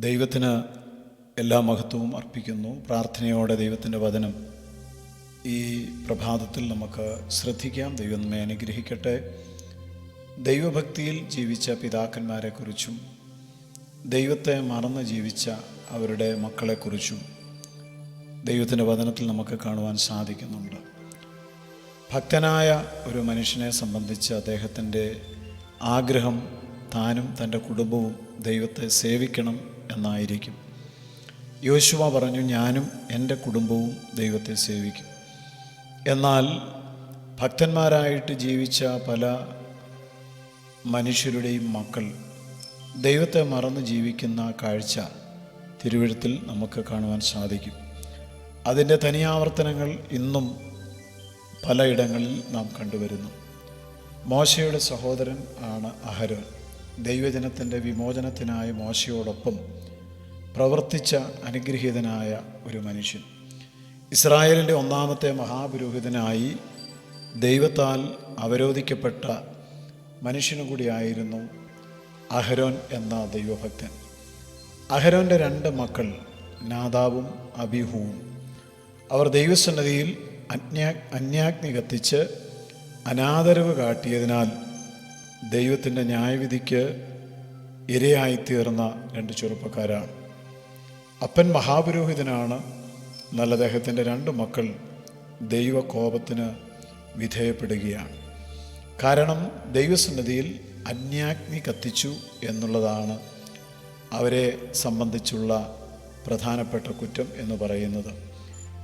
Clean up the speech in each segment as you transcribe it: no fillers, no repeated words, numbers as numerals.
ദൈവത്തിന് എല്ലാ മഹത്വവും അർപ്പിക്കുന്നു. പ്രാർത്ഥനയോടെ ദൈവത്തിൻ്റെ വചനം ഈ പ്രഭാതത്തിൽ നമുക്ക് ശ്രദ്ധിക്കാം. ദൈവം നമ്മെ അനുഗ്രഹിക്കട്ടെ. ദൈവഭക്തിയിൽ ജീവിച്ച പിതാക്കന്മാരെക്കുറിച്ചും ദൈവത്തെ മറന്ന് ജീവിച്ച അവരുടെ മക്കളെക്കുറിച്ചും ദൈവത്തിൻ്റെ വചനത്തിൽ നമുക്ക് കാണുവാൻ സാധിക്കുന്നുണ്ട്. ഭക്തനായ ഒരു മനുഷ്യനെ സംബന്ധിച്ച് അദ്ദേഹത്തിൻ്റെ ആഗ്രഹം താനും തൻ്റെ കുടുംബവും ദൈവത്തെ സേവിക്കണം എന്നായിരിക്കും. യോശുവ പറഞ്ഞു, ഞാനും എൻ്റെ കുടുംബവും ദൈവത്തെ സേവിക്കും. എന്നാൽ ഭക്തന്മാരായിട്ട് ജീവിച്ച പല മനുഷ്യരുടെയും മക്കൾ ദൈവത്തെ മറന്ന് ജീവിക്കുന്ന കാഴ്ച തിരുവെഴുത്തിൽ നമുക്ക് കാണുവാൻ സാധിക്കും. അതിൻ്റെ തനിയാവർത്തനങ്ങൾ ഇന്നും പലയിടങ്ങളിൽ നാം കണ്ടുവരുന്നു. മോശയുടെ സഹോദരൻ ആണ് അഹരോൻ. ദൈവജനത്തിൻ്റെ വിമോചനത്തിനായി മോശയോടൊപ്പം പ്രവർത്തിച്ച അനുഗ്രഹീതനായ ഒരു മനുഷ്യൻ. ഇസ്രായേലിൻ്റെ ഒന്നാമത്തെ മഹാപുരോഹിതനായി ദൈവത്താൽ അവരോധിക്കപ്പെട്ട മനുഷ്യനു കൂടിയായിരുന്നു അഹരോൻ എന്ന ദൈവഭക്തൻ. അഹരോൻ്റെ 2 മക്കൾ നാദാബും അബീഹുവും. അവർ ദൈവസന്നിധിയിൽ അന്യാഗ്നി കത്തിച്ച് അനാദരവ് കാട്ടിയതിനാൽ ദൈവത്തിൻ്റെ ന്യായവിധിക്ക് ഇരയായിത്തീർന്ന 2 ചെറുപ്പക്കാരാണ്. അപ്പൻ മഹാപുരോഹിതനാണ്. എന്നാൽ അദ്ദേഹത്തിൻ്റെ 2 മക്കൾ ദൈവകോപത്തിന് വിധേയപ്പെടുകയാണ്. കാരണം ദൈവസന്നിധിയിൽ അന്യാഗ്നി കത്തിച്ചു എന്നുള്ളതാണ് അവരെ സംബന്ധിച്ചുള്ള പ്രധാനപ്പെട്ട കുറ്റം എന്ന് പറയുന്നത്.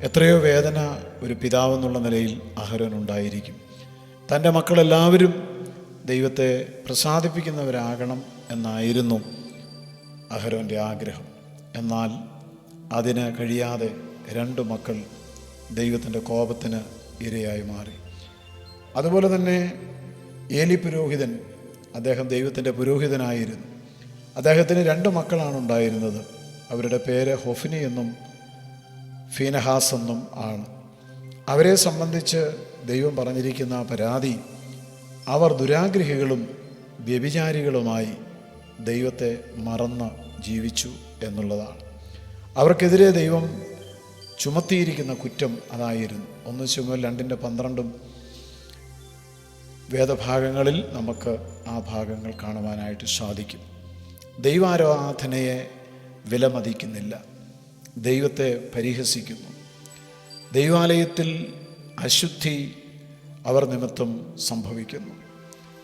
എത്രയോ വേദന ഒരു പിതാവെന്നുള്ള നിലയിൽ അഹരോനുണ്ടായിരിക്കും. തൻ്റെ മക്കളെല്ലാവരും ദൈവത്തെ പ്രസാദിപ്പിക്കുന്നവരാകണം എന്നായിരുന്നു അഹരോൻ്റെ ആഗ്രഹം. എന്നാൽ അതിന് കഴിയാതെ 2 മക്കൾ ദൈവത്തിൻ്റെ കോപത്തിന് ഇരയായി മാറി. അതുപോലെ തന്നെ ഏലി പുരോഹിതൻ, അദ്ദേഹം ദൈവത്തിൻ്റെ പുരോഹിതനായിരുന്നു. അദ്ദേഹത്തിന് 2 മക്കളാണ് ഉണ്ടായിരുന്നത്. അവരുടെ പേര് ഹൊഫ്നി എന്നും ഫീനഹാസ് എന്നും ആണ്. അവരെ സംബന്ധിച്ച് ദൈവം പറഞ്ഞിരിക്കുന്ന പരാതി, അവർ ദുരാഗ്രഹികളും വ്യഭിചാരികളുമായി ദൈവത്തെ മറന്ന് ജീവിച്ചു എന്നുള്ളതാണ്. അവർക്കെതിരെ ദൈവം ചുമത്തിയിരിക്കുന്ന കുറ്റം അതായിരുന്നു. 1 ശമൂവേൽ 2:12 വേദഭാഗങ്ങളിൽ നമുക്ക് ആ ഭാഗങ്ങൾ കാണുവാനായിട്ട് സാധിക്കും. ദൈവാരാധനയെ വിലമതിക്കുന്നില്ല, ദൈവത്തെ പരിഹസിക്കുന്നു. ദൈവാലയത്തിൽ അശുദ്ധി അവർ നിമിത്തം സംഭവിക്കുന്നു.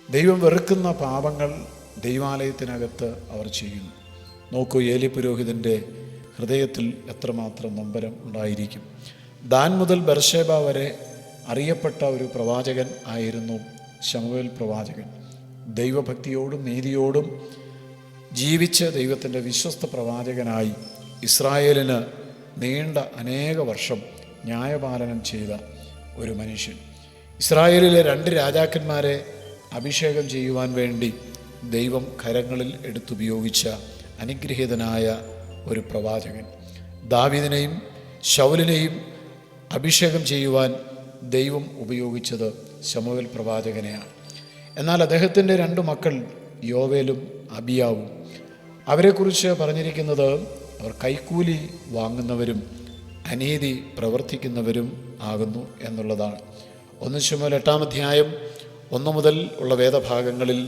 ദൈവം വെറുക്കുന്ന പാപങ്ങൾ ദൈവാലയത്തിനകത്ത് അവർ ചെയ്യുന്നു. നോക്കൂ, ഏലി പുരോഹിതൻ്റെ ഹൃദയത്തിൽ എത്രമാത്രം നൊമ്പരം ഉണ്ടായിരിക്കും. ദാൻ മുതൽ ബർശേബ വരെ അറിയപ്പെട്ട ഒരു പ്രവാചകൻ ആയിരുന്നു ശമൂവേൽ പ്രവാചകൻ. ദൈവഭക്തിയോടും നീതിയോടും ജീവിച്ച് ദൈവത്തിൻ്റെ വിശ്വസ്ത പ്രവാചകനായി ഇസ്രായേലിന് നീണ്ട അനേക വർഷം ന്യായപാലനം ചെയ്ത ഒരു മനുഷ്യൻ. ഇസ്രായേലിലെ 2 രാജാക്കന്മാരെ അഭിഷേകം ചെയ്യുവാൻ വേണ്ടി ദൈവം കരങ്ങളിൽ എടുത്തുപയോഗിച്ച അനുഗ്രഹീതനായ ഒരു പ്രവാചകൻ. ദാവീദിനെയും ശൗലിനെയും അഭിഷേകം ചെയ്യുവാൻ ദൈവം ഉപയോഗിച്ചത് ശമൂവേൽ പ്രവാചകനെയാണ്. എന്നാൽ അദ്ദേഹത്തിൻ്റെ 2 മക്കൾ യോവേലും അബിയാവും. അവരെക്കുറിച്ച് പറഞ്ഞിരിക്കുന്നത്, അവർ കൈക്കൂലി വാങ്ങുന്നവരും അനീതി പ്രവർത്തിക്കുന്നവരും ആകുന്നു എന്നുള്ളതാണ്. 1 ശമൂവേൽ 8 മുതൽ ഉള്ള വേദഭാഗങ്ങളിൽ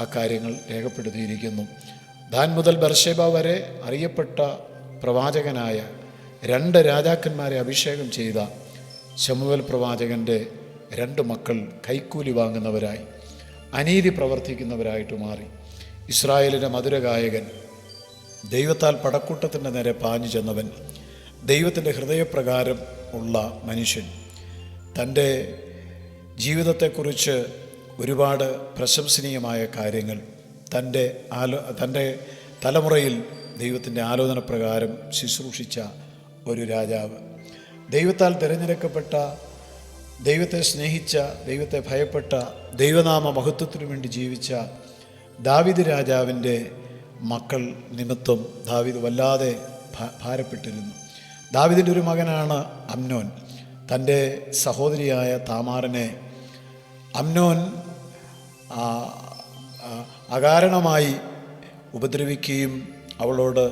ആ കാര്യങ്ങൾ രേഖപ്പെടുത്തിയിരിക്കുന്നു. ദാൻ മുതൽ ബർശേബ വരെ അറിയപ്പെട്ട പ്രവാചകനായ 2 രാജാക്കന്മാരെ അഭിഷേകം ചെയ്ത ശമൂവേൽ പ്രവാചകൻ്റെ 2 മക്കൾ കൈക്കൂലി വാങ്ങുന്നവരായി അനീതി പ്രവർത്തിക്കുന്നവരായിട്ട് മാറി. ഇസ്രായേലിൻ്റെ മധുരഗായകൻ, ദൈവത്താൽ പടക്കൂട്ടത്തിൻ്റെ നേരെ പാഞ്ഞു ചെന്നവൻ, ദൈവത്തിൻ്റെ ഹൃദയപ്രകാരം ഉള്ള മനുഷ്യൻ, തൻ്റെ ജീവിതത്തെക്കുറിച്ച് ഒരുപാട് പ്രശംസനീയമായ കാര്യങ്ങൾ, തൻ്റെ തലമുറയിൽ ദൈവത്തിൻ്റെ ആലോചന പ്രകാരം ശുശ്രൂഷിച്ച ഒരു രാജാവ്, ദൈവത്താൽ തിരഞ്ഞെടുക്കപ്പെട്ട, ദൈവത്തെ സ്നേഹിച്ച, ദൈവത്തെ ഭയപ്പെട്ട, ദൈവനാമ മഹത്വത്തിനു വേണ്ടി ജീവിച്ച ദാവീദ് രാജാവിൻ്റെ മക്കൾ നിമിത്തം ദാവീദ് വല്ലാതെ ഭാരപ്പെട്ടിരുന്നു. ദാവീദിൻ്റെ ഒരു മകനാണ് അമ്നോൻ. തൻ്റെ സഹോദരിയായ താമാറിനെ അമ്നോൻ അകാരണമായി ഉപദ്രവിക്കുകയും അവളോട്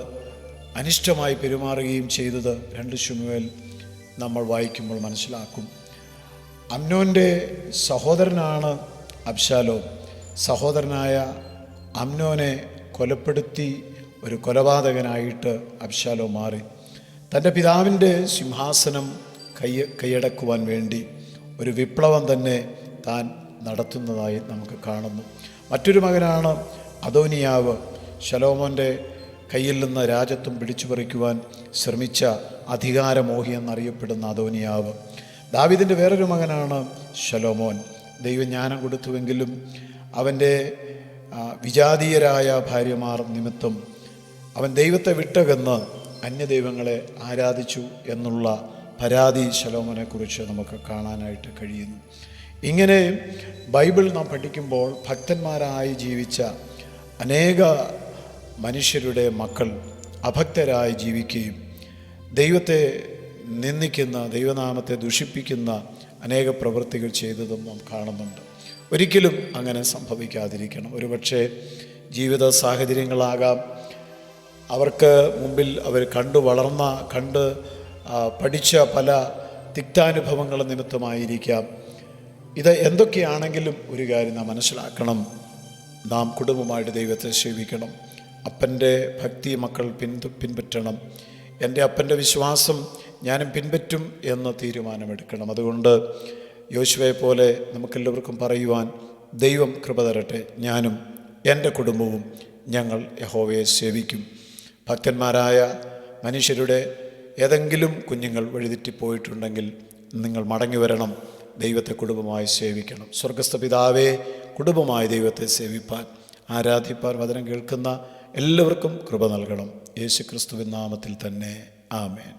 അനിഷ്ടമായി പെരുമാറുകയും ചെയ്തത് 2 ശമൂവേൽ നമ്മൾ വായിക്കുമ്പോൾ മനസ്സിലാക്കും. അമ്നോൻ്റെ സഹോദരനാണ് അബ്ശാലോം. സഹോദരനായ അമ്നോനെ കൊലപ്പെടുത്തി ഒരു കൊലപാതകനായിട്ട് അബ്ശാലോം മാറി. തൻ്റെ പിതാവിൻ്റെ സിംഹാസനം കൈയടക്കുവാൻ വേണ്ടി ഒരു വിപ്ലവം തന്നെ താൻ നടത്തുന്നതായി നമുക്ക് കാണുന്നു. മറ്റൊരു മകനാണ് അദോനിയാവ്. ശലോമോൻ്റെ കയ്യിൽ നിന്ന് രാജത്വം പിടിച്ചു പറിക്കുവാൻ ശ്രമിച്ച അധികാരമോഹി എന്നറിയപ്പെടുന്ന അദോനിയാവ്. ദാവീദിൻ്റെ വേറൊരു മകനാണ് ശലോമോൻ. ദൈവജ്ഞാനം കൊടുത്തുവെങ്കിലും അവൻ്റെ വിജാതീയരായ ഭാര്യമാർ നിമിത്തം അവൻ ദൈവത്തെ വിട്ടകന്ന് അന്യദൈവങ്ങളെ ആരാധിച്ചു എന്നുള്ള പരാതി ശലോമോനെക്കുറിച്ച് നമുക്ക് കാണാനായിട്ട് കഴിയുന്നു. ഇങ്ങനെ ബൈബിൾ നാം പഠിക്കുമ്പോൾ ഭക്തന്മാരായി ജീവിച്ച അനേക മനുഷ്യരുടെ മക്കൾ അഭക്തരായി ജീവിക്കുകയും ദൈവത്തെ നിന്ദിക്കുന്ന, ദൈവനാമത്തെ ദുഷിപ്പിക്കുന്ന അനേക പ്രവൃത്തികൾ ചെയ്തതും നാം കാണുന്നുണ്ട്. ഒരിക്കലും അങ്ങനെ സംഭവിക്കാതിരിക്കണം. ഒരുപക്ഷെ ജീവിത സാഹചര്യങ്ങളാകാം, അവർക്ക് മുമ്പിൽ അവർ കണ്ട് പഠിച്ച പല തിക്താനുഭവങ്ങൾ നിമിത്തമായിരിക്കാം. ഇത് എന്തൊക്കെയാണെങ്കിലും ഒരു കാര്യം നാം മനസ്സിലാക്കണം. നാം കുടുംബമായിട്ട് ദൈവത്തെ സേവിക്കണം. അപ്പൻ്റെ ഭക്തി മക്കൾ പിൻപറ്റണം. എൻ്റെ അപ്പൻ്റെ വിശ്വാസം ഞാനും പിൻപറ്റും എന്ന് തീരുമാനമെടുക്കണം. അതുകൊണ്ട് യോശുവയെ പോലെ നമുക്കെല്ലാവർക്കും പറയുവാൻ ദൈവം കൃപ തരട്ടെ. ഞാനും എൻ്റെ കുടുംബവും ഞങ്ങൾ യഹോവയെ സേവിക്കും. ഭക്തന്മാരായ മനുഷ്യരുടെ ഏതെങ്കിലും കുഞ്ഞുങ്ങൾ വഴിതെറ്റിപ്പോയിട്ടുണ്ടെങ്കിൽ നിങ്ങൾ മടങ്ങി വരണം. ദൈവത്തെ കുടുംബമായി സേവിക്കണം. സ്വർഗസ്ഥ പിതാവേ, കുടുംബമായി ദൈവത്തെ സേവിപ്പാൻ, ആരാധിപ്പാൻ വചനം കേൾക്കുന്ന എല്ലാവർക്കും കൃപ നൽകണം. യേശുക്രിസ്തുവിൻ നാമത്തിൽ തന്നെ ആമേൻ.